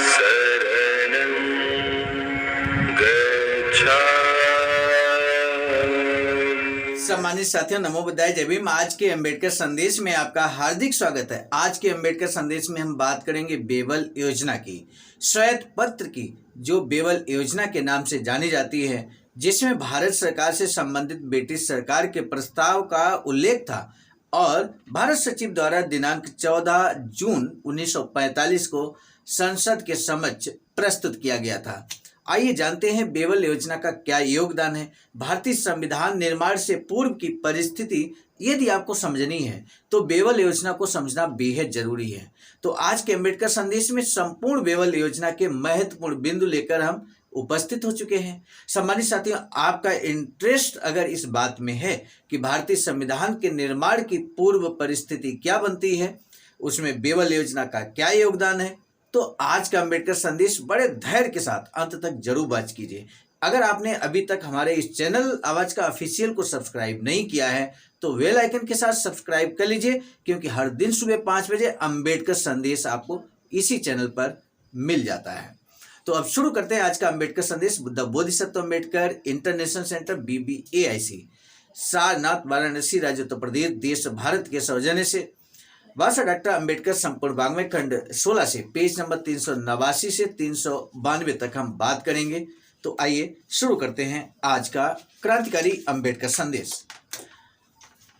शरणं गच्छामि। सम्मानित साथियों, नमो बुद्धाय, जय भीम। आज के अम्बेडकर संदेश में आपका हार्दिक स्वागत है। आज के अम्बेडकर संदेश में हम बात करेंगे बेवल योजना की, श्वेत पत्र की, जो बेवल योजना के नाम से जानी जाती है, जिसमें भारत सरकार से संबंधित ब्रिटिश सरकार के प्रस्ताव का उल्लेख था और भारत सचिव द्वारा दिनांक 14 जून 1945 को संसद के समक्ष प्रस्तुत किया गया था। आइए जानते हैं बेवल योजना का क्या योगदान है। भारतीय संविधान निर्माण से पूर्व की परिस्थिति यदि आपको समझनी है तो बेवल योजना को समझना बेहद जरूरी है। तो आज के अम्बेडकर संदेश में संपूर्ण बेवल योजना के महत्वपूर्ण बिंदु लेकर हम उपस्थित हो चुके हैं। सम्मानित साथियों, आपका इंटरेस्ट अगर इस बात में है कि भारतीय संविधान के निर्माण की पूर्व परिस्थिति क्या बनती है, उसमें बेवल योजना का क्या योगदान है, तो आज का अम्बेडकर संदेश बड़े धैर्य के साथ अंत तक जरूर वॉच कीजिए। अगर आपने अभी तक हमारे इस चैनल आवाज का ऑफिशियल को सब्सक्राइब नहीं किया है तो बेल आइकन के साथ सब्सक्राइब कर लीजिए, क्योंकि हर दिन सुबह 5 बजे अम्बेडकर संदेश आपको इसी चैनल पर मिल जाता है। तो अब शुरू करते हैं आज का अम्बेडकर संदेश। Buddha Bodhisattva Ambedkar international centre BBAIC, Sarnath, Varanasi, राज्य उत्तर प्रदेश, देश भारत के सौजन्य से भाषा डॉक्टर अम्बेडकर संपूर्ण वाङ्मय खंड 16 से पेज नंबर 389 से 392 तक हम बात करेंगे। तो आइए शुरू करते हैं आज का क्रांतिकारी अम्बेडकर संदेश।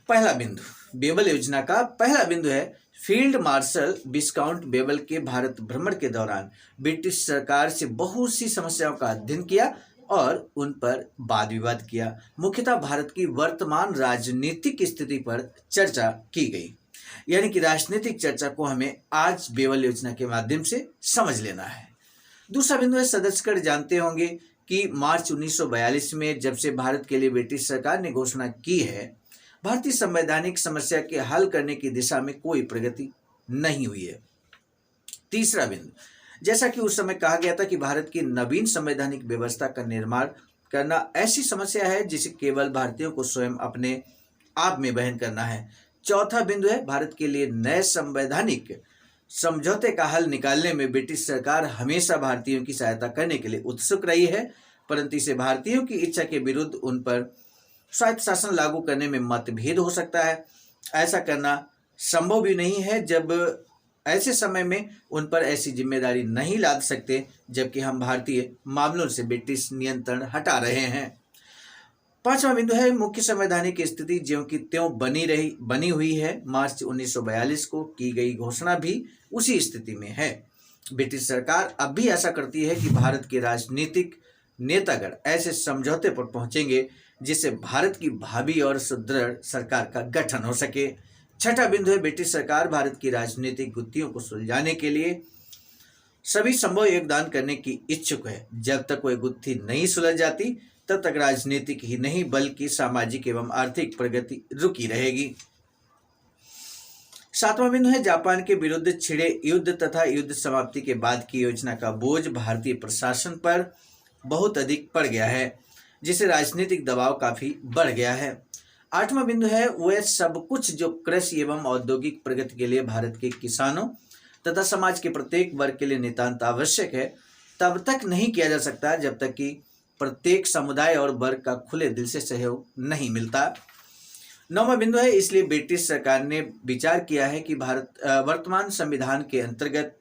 पहला बिंदु, बेवल योजना का पहला बिंदु है, फील्ड मार्शल विस्काउंट बेवल के भारत भ्रमण के दौरान ब्रिटिश सरकार से बहुत सी समस्याओं का अध्ययन किया और उन पर वाद विवाद किया। मुख्यतः भारत की वर्तमान राजनीतिक स्थिति पर चर्चा की गई, यानी कि राजनीतिक चर्चा को हमें आज बेवल योजना के माध्यम से समझ लेना है। दूसरा बिंदु है, सदस्यगण जानते होंगे कि मार्च 1942 में जब से भारत के लिए ब्रिटिश सरकार ने घोषणा की है, भारतीय संवैधानिक समस्या के हल करने की दिशा में कोई प्रगति नहीं हुई है। तीसरा बिंदु, जैसा कि उस समय कहा गया था कि भारत की नवीन संवैधानिक व्यवस्था का निर्माण करना ऐसी समस्या है जिसे केवल भारतीयों को स्वयं अपने आप में वहन करना है। चौथा बिंदु है, भारत के लिए नए संवैधानिक समझौते का हल निकालने में ब्रिटिश सरकार हमेशा भारतीयों की सहायता करने के लिए उत्सुक रही है, परंतु इसे भारतीयों की इच्छा के विरुद्ध उन पर स्वायत्त शासन लागू करने में मतभेद हो सकता है। ऐसा करना संभव भी नहीं है जब ऐसे समय में उन पर ऐसी जिम्मेदारी नहीं लाद सकते जबकि हम भारतीय मामलों से ब्रिटिश नियंत्रण हटा रहे हैं। पांचवा बिंदु है, मुख्य संवैधानिक स्थिति ज्यों की त्यों बनी हुई है। मार्च 1942 को की गई घोषणा भी उसी स्थिति में है। ब्रिटिश सरकार अब भी ऐसा करती है कि भारत के राजनीतिक नेतागण ऐसे समझौते पर पहुंचेंगे जिससे भारत की भावी और सुदृढ़ सरकार का गठन हो सके। छठा बिंदु है, ब्रिटिश सरकार भारत की राजनीतिक गुत्थियों को सुलझाने के लिए सभी संभव योगदान करने की इच्छुक है। जब तक कोई गुत्थी नहीं सुलझ जाती तब तक राजनीतिक ही नहीं बल्कि सामाजिक एवं आर्थिक प्रगति रुकी रहेगी। सातवां बिंदु है, जापान के विरुद्ध छिड़े युद्ध तथा युद्ध समाप्ति के बाद की योजना का बोझ भारतीय प्रशासन पर बहुत अधिक पड़ गया है, जिससे राजनीतिक दबाव काफी बढ़ गया है। आठवां बिंदु है, वह सब कुछ जो कृषि एवं औद्योगिक प्रगति के लिए भारत के किसानों तथा समाज के प्रत्येक वर्ग के लिए नितांत आवश्यक है, तब तक नहीं किया जा सकता जब तक कि प्रत्येक समुदाय और वर्ग का खुले दिल से सहयोग नहीं मिलता। नौवां बिंदु है, इसलिए ब्रिटिश सरकार ने विचार किया है कि वर्तमान संविधान के अंतर्गत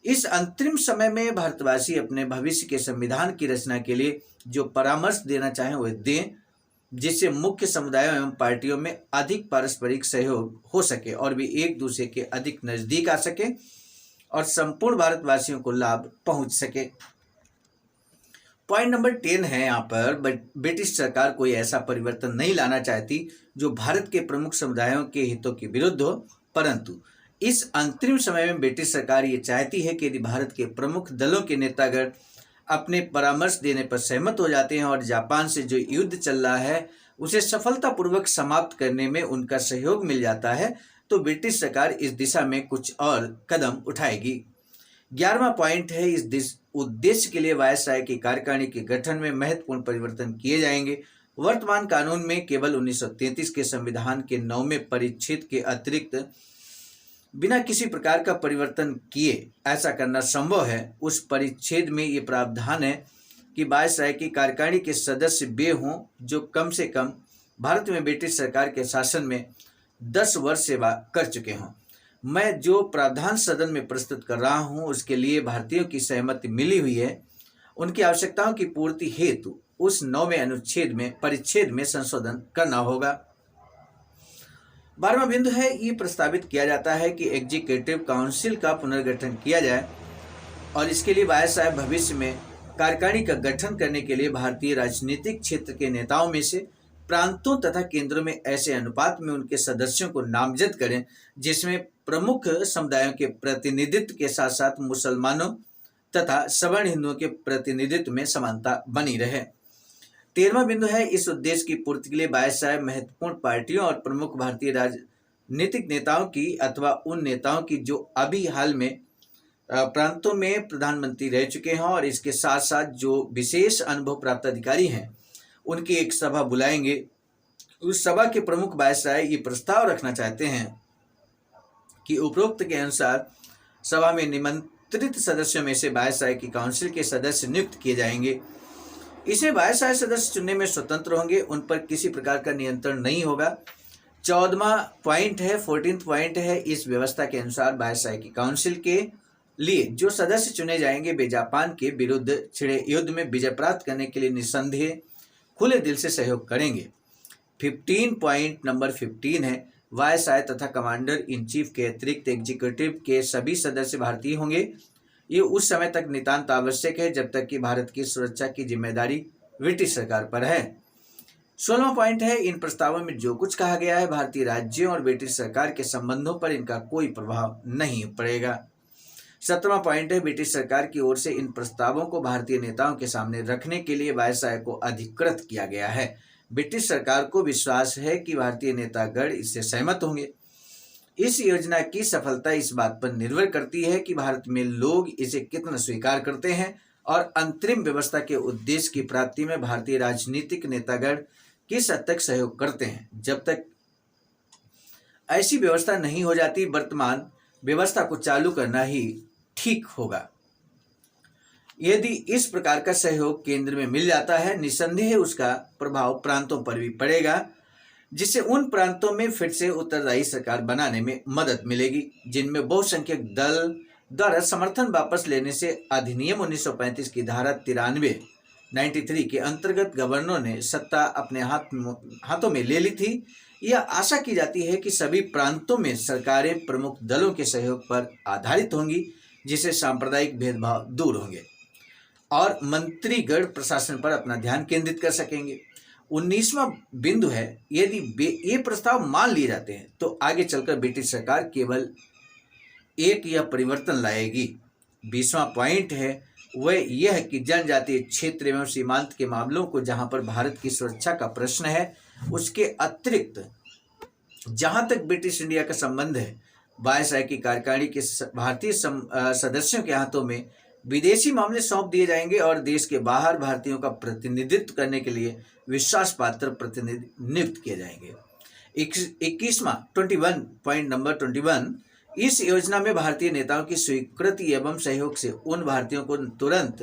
इस अंतरिम समय में भारतवासी अपने भविष्य के संविधान की रचना के लिए जो परामर्श देना चाहें वह दें, जिससे मुख्य समुदायों एवं पार्टियों में अधिक पारस्परिक सहयोग हो सके और भी एक दूसरे के अधिक नजदीक आ सके और संपूर्ण भारतवासियों को लाभ पहुंच सके। पॉइंट नंबर 10 है, यहाँ पर ब्रिटिश सरकार कोई ऐसा परिवर्तन नहीं लाना चाहती जो भारत के प्रमुख समुदायों के हितों के विरुद्ध हो, परंतु इस अंतरिम समय में ब्रिटिश सरकार ये चाहती है कि यदि भारत के प्रमुख दलों के नेतागण अपने परामर्श देने पर सहमत हो जाते हैं और जापान से जो युद्ध चल रहा है उसे सफलतापूर्वक समाप्त करने में उनका सहयोग मिल जाता है, तो ब्रिटिश सरकार इस दिशा में कुछ और कदम उठाएगी। 11वां पॉइंट है, इस उद्देश्य के लिए वायसराय की कार्यकारिणी के गठन में महत्वपूर्ण परिवर्तन किए जाएंगे। वर्तमान कानून में केवल 1933 के संविधान के 9वें परिच्छेद के अतिरिक्त बिना किसी प्रकार का परिवर्तन किए ऐसा करना संभव है। उस परिच्छेद में ये प्रावधान है कि वायसराय की कार्यकारिणी के सदस्य वे हों जो कम से कम भारत में ब्रिटिश सरकार के शासन में 10 वर्ष सेवा कर चुके हों। मैं जो प्रावधान सदन में प्रस्तुत कर रहा हूं उसके लिए भारतीयों की सहमति मिली हुई है। उनकी आवश्यकताओं की पूर्ति हेतु उस 9वें अनुच्छेद में परिच्छेद में संशोधन करना होगा। 12वां बिंदु है, ये प्रस्तावित किया जाता है कि एग्जीक्यूटिव काउंसिल का पुनर्गठन किया जाए और इसके लिए वायसराय भविष्य में कार्यकारिणी का गठन करने के लिए भारतीय राजनीतिक क्षेत्र के नेताओं में से प्रांतों तथा केंद्रों में ऐसे अनुपात में उनके सदस्यों को नामजद करें जिसमें प्रमुख समुदायों के प्रतिनिधित्व के साथ साथ मुसलमानों तथा सवर्ण हिंदुओं के प्रतिनिधित्व में समानता बनी रहे। 13वां बिंदु है, इस उद्देश्य की पूर्ति के लिए वायसराय महत्वपूर्ण पार्टियों और प्रमुख भारतीय राजनीतिक नेताओं की अथवा उन नेताओं की जो अभी हाल में प्रांतों में प्रधानमंत्री रह चुके हैं और इसके साथ साथ जो विशेष अनुभव प्राप्त अधिकारी हैं उनकी एक सभा बुलाएंगे। उस सभा के प्रमुख वायसराय ये प्रस्ताव रखना चाहते हैं कि उपरोक्त के अनुसार सभा में निमंत्रित सदस्यों में से वायसराय की काउंसिल के सदस्य नियुक्त किए जाएंगे। इसे वायसराय सदस्य चुनने में स्वतंत्र होंगे, उन पर किसी प्रकार का नियंत्रण नहीं होगा। 14वां पॉइंट है, 14th पॉइंट है, इस व्यवस्था के अनुसार वायसराय की काउंसिल के लिए जो सदस्य चुने जाएंगे वे जापान के विरुद्ध छिड़े युद्ध में विजय प्राप्त करने के लिए निस्संदेह खुले दिल से सहयोग करेंगे। 15 है, वायसराय तथा कमांडर इन चीफ के अतिरिक्त एग्जीक्यूटिव के सभी सदस्य भारतीय होंगे। ये उस समय तक नितांत आवश्यक है जब तक कि भारत की सुरक्षा की जिम्मेदारी ब्रिटिश सरकार पर है। 16वां पॉइंट है, इन प्रस्तावों में जो कुछ कहा गया है भारतीय राज्यों और ब्रिटिश सरकार के संबंधों पर इनका कोई प्रभाव नहीं पड़ेगा। 17वां पॉइंट है, ब्रिटिश सरकार की ओर से इन प्रस्तावों को भारतीय नेताओं के सामने रखने के लिए वायसराय को अधिकृत किया गया है। ब्रिटिश सरकार को विश्वास है कि भारतीय नेतागण इससे सहमत होंगे। इस योजना की सफलता इस बात पर निर्भर करती है कि भारत में लोग इसे कितना स्वीकार करते हैं और अंतरिम व्यवस्था के उद्देश्य की प्राप्ति में भारतीय राजनीतिक नेतागण किस हद तक सहयोग करते हैं। जब तक ऐसी व्यवस्था नहीं हो जाती, वर्तमान व्यवस्था को चालू करना ही ठीक होगा। यदि इस प्रकार का सहयोग केंद्र में मिल जाता है, निसंदेह उसका प्रभाव प्रांतों पर भी पड़ेगा, जिससे उन प्रांतों में फिर से उत्तरदायी सरकार बनाने में मदद मिलेगी जिनमें बहुसंख्यक दल द्वारा समर्थन वापस लेने से अधिनियम 1935 की धारा 93 के अंतर्गत गवर्नरों ने सत्ता अपने हाथों में ले ली थी। यह आशा की जाती है कि सभी प्रांतों में सरकारें प्रमुख दलों के सहयोग पर आधारित होंगी, जिससे सांप्रदायिक भेदभाव दूर होंगे और मंत्रीगण प्रशासन पर अपना ध्यान केंद्रित कर सकेंगे। 19वां बिंदु है, यदि ये प्रस्ताव मान लिए जाते हैं तो आगे चलकर ब्रिटिश सरकार केवल एक यह परिवर्तन लाएगी। 20वां पॉइंट है वह यह कि जनजातीय क्षेत्र एवं सीमांत के मामलों को जहां पर भारत की सुरक्षा का प्रश्न है, उसके अतिरिक्त जहां तक ब्रिटिश इंडिया का संबंध है, वायसराय की कार्यकारिणी के भारतीय सदस्यों के हाथों में विदेशी मामले सौंप दिए जाएंगे और देश के बाहर भारतीयों का प्रतिनिधित्व करने के लिए विश्वास पात्र प्रतिनिधि नियुक्त किए जाएंगे। 21वां पॉइंट नंबर 21, इस योजना में भारतीय नेताओं की स्वीकृति एवं सहयोग से उन भारतीयों को तुरंत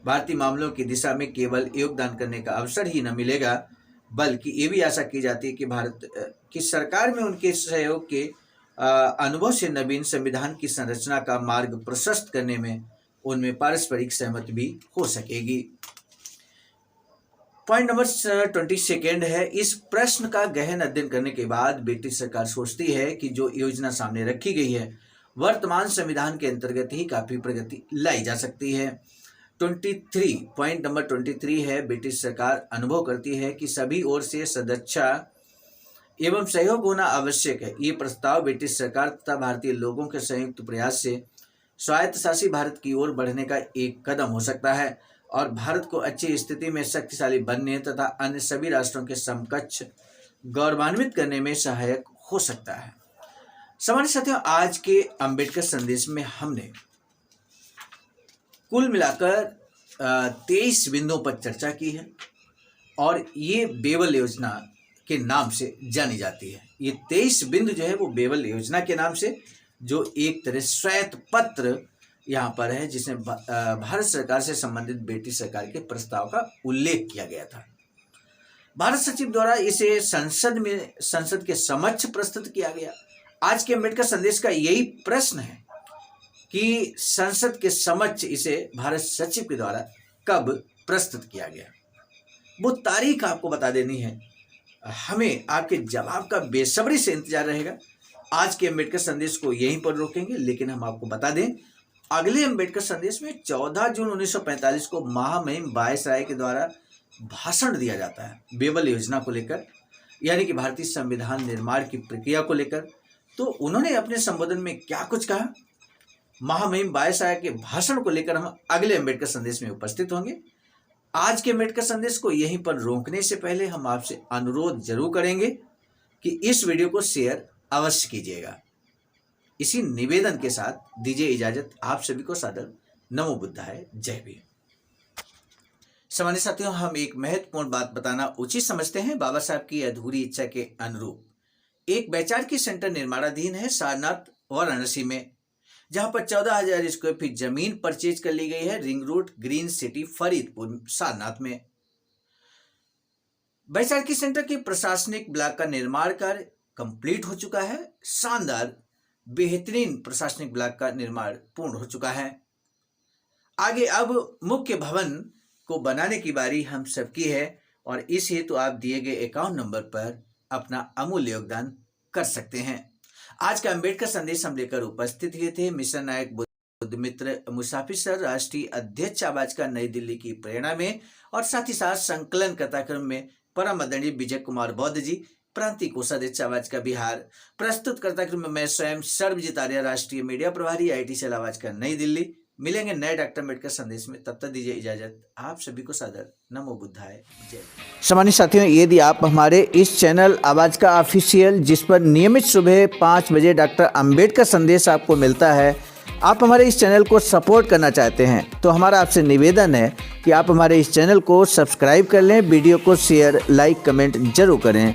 भारतीय मामलों की दिशा में केवल योगदान करने का अवसर ही न मिलेगा, बल्कि ये भी आशा की जाती है कि भारत की सरकार में उनके सहयोग के अनुभव से नवीन संविधान की संरचना का मार्ग प्रशस्त करने में उनमें पारस्परिक सहमति भी हो सकेगी। पॉइंट नंबर 22 है, इस प्रश्न का गहन अध्ययन करने के बाद ब्रिटिश सरकार सोचती है कि जो योजना सामने रखी गई है वर्तमान संविधान के अंतर्गत ही काफी प्रगति लाई जा सकती है। 23 है, ब्रिटिश सरकार अनुभव करती है कि सभी ओर से सदिच्छा एवं सहयोग होना आवश्यक है। ये प्रस्ताव ब्रिटिश सरकार तथा भारतीय लोगों के संयुक्त प्रयास से स्वायत्तशासी भारत की ओर बढ़ने का एक कदम हो सकता है और भारत को अच्छी स्थिति में शक्तिशाली बनने तथा अन्य सभी राष्ट्रों के समकक्ष गौरवान्वित करने में सहायक हो सकता है। सामान्य साथियों, आज के अंबेडकर संदेश में हमने कुल मिलाकर 23 बिंदुओं पर चर्चा की है और ये बेवल योजना के नाम से जानी जाती है। ये 23 बिंदु जो है वो बेवल योजना के नाम से जो एक तरह श्वेत पत्र यहाँ पर है, जिसमें भारत सरकार से संबंधित ब्रिटिश सरकार के प्रस्ताव का उल्लेख किया गया था। भारत सचिव द्वारा इसे संसद के समक्ष प्रस्तुत किया गया। आज के अम्बेडकर संदेश का यही प्रश्न है कि संसद के समक्ष इसे भारत सचिव के द्वारा कब प्रस्तुत किया गया। वो तारीख आपको बता देनी है। हमें आपके जवाब का बेसब्री से इंतजार रहेगा। आज के अम्बेडकर संदेश को यहीं पर रोकेंगे, लेकिन हम आपको बता दें अगले अम्बेडकर संदेश में 14 जून 1945 को महामहिम वायसराय के द्वारा भाषण दिया जाता है बेबल योजना को लेकर, यानी कि भारतीय संविधान निर्माण की प्रक्रिया को लेकर। तो उन्होंने अपने संबोधन में क्या कुछ कहा, महामहिम वायसराय के भाषण को लेकर हम अगले अम्बेडकर संदेश में उपस्थित होंगे। आज के अम्बेडकर संदेश को यहीं पर रोकने से पहले हम आपसे अनुरोध जरूर करेंगे कि इस वीडियो को शेयर अवश्य कीजिएगा। इसी निवेदन के साथ दीजिए इजाजत। आप सभी को सादर नमो बुद्धाय, जय भीम। सामान्य साथियों, हम एक महत्वपूर्ण बात बताना उचित समझते हैं। बाबा साहब की अधूरी इच्छा के अनुरूप एक वैचारिक सेंटर निर्माणाधीन है सारनाथ वाराणसी में, जहां पर 14,000 स्क्वायर फीट जमीन परचेज कर ली गई है ring road green city Faridpur Sarnath में। वैचारिक सेंटर के प्रशासनिक ब्लॉक का निर्माण कार्य कंप्लीट हो चुका है। शानदार बेहतरीन प्रशासनिक ब्लॉक का निर्माण पूर्ण हो चुका है। आगे अब मुख्य भवन को बनाने की बारी हम सबकी है और इस हेतु आप दिए गए अकाउंट नंबर पर अपना अमूल्य योगदान कर सकते हैं। आज का अम्बेडकर संदेश हम लेकर उपस्थित हुए थे मिशन नायक बुद्ध मित्र मुसाफिर सर, राष्ट्रीय अध्यक्ष आवाज का नई दिल्ली की प्रेरणा में, और साथ ही साथ संकलन कथाक्रम में परम आदरणीय विजय कुमार बौद्ध जी, प्रांतीय कोषाध्यक्ष आवाज का बिहार। प्रस्तुत करता में मैं स्वयं सर्वजीत आर्य, राष्ट्रीय मीडिया प्रभारी, IIT सेल आवाज का नई दिल्ली। मिलेंगे नए डॉक्टर अम्बेडकर संदेश में, तब तक दीजिए इजाजत। आप सभी को सादर नमो बुद्धाय, जय। सामान्य साथियों, यदि आप हमारे इस चैनल आवाज का ऑफिशियल, जिस पर नियमित सुबह 5 बजे डॉक्टर अम्बेडकर संदेश आपको मिलता है, आप हमारे इस चैनल को सपोर्ट करना चाहते हैं तो हमारा आपसे निवेदन है कि आप हमारे इस चैनल को सब्सक्राइब कर लें, वीडियो को शेयर, लाइक, कमेंट जरूर करें।